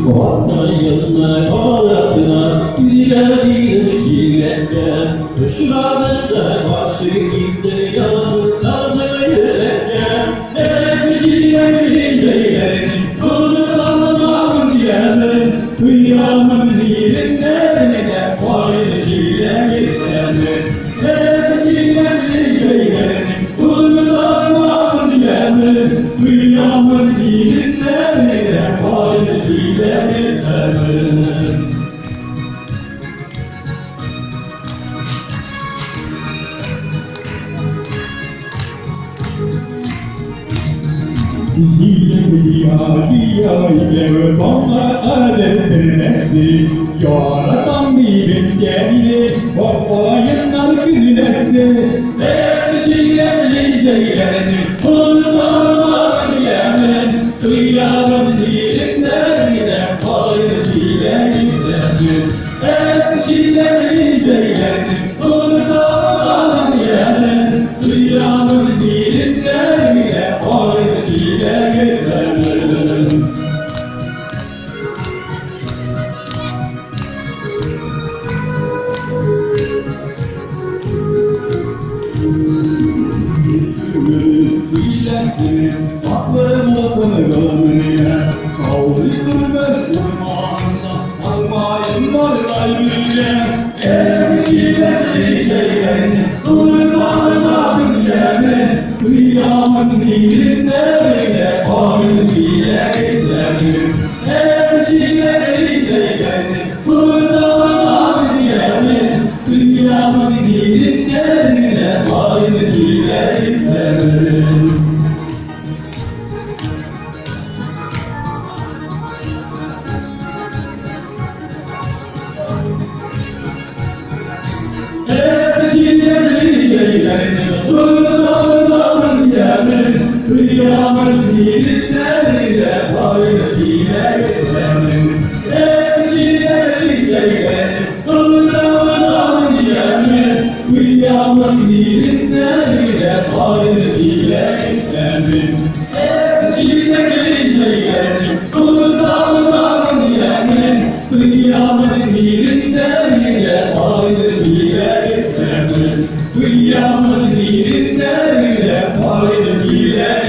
Ortayında orasına birileri girerken Kışlarında başı gitti yanı sardı yürekten Ne pişiren şeylerin kurdulanmamın yerine Kıyamın yerinlerine paylaşıyla gitsenme Ne pişiren şeylerin kurdulanmamın yerine Kıyamın yerinlerine paylaşıyla gitsenme Diyâ bana adettirmekti Yaratan bilim gemini Vakfayınlar gününetti Erçilerli şeylerini Kurtarmak yemin Kıyamın dilimlerine Paylaşıyla gizlenir Erçilerli şeylerini Kurtarmak yemin Kıyamın dilimlerine Paylaşıyla gizlenir Aklım olsana gönlüne Kavrulmaz urmanında Almayın var kalbine Erişilerli şeylerini Kurtarmadın yerine Kıyamın dilimlerine Paylaşıyla gizlenir Erişilerli şeylerini Kurtarmadın yerine Kıyamın dilimlerine Paylaşıyla gizlenir Erçilerli şeylerini kurtarmanın yemin Kıyamın dilimlerine paylaşıyla gizlenir Erçilerli şeylerini kurtarmanın yemin Kıyamın dilimlerine paylaşıyla gizlenir Erçilerli şeylerini kurtarmanın yemin Kıyamın dilimlerine paylaşıyla Kıyamın dilimlerine paylaşıyla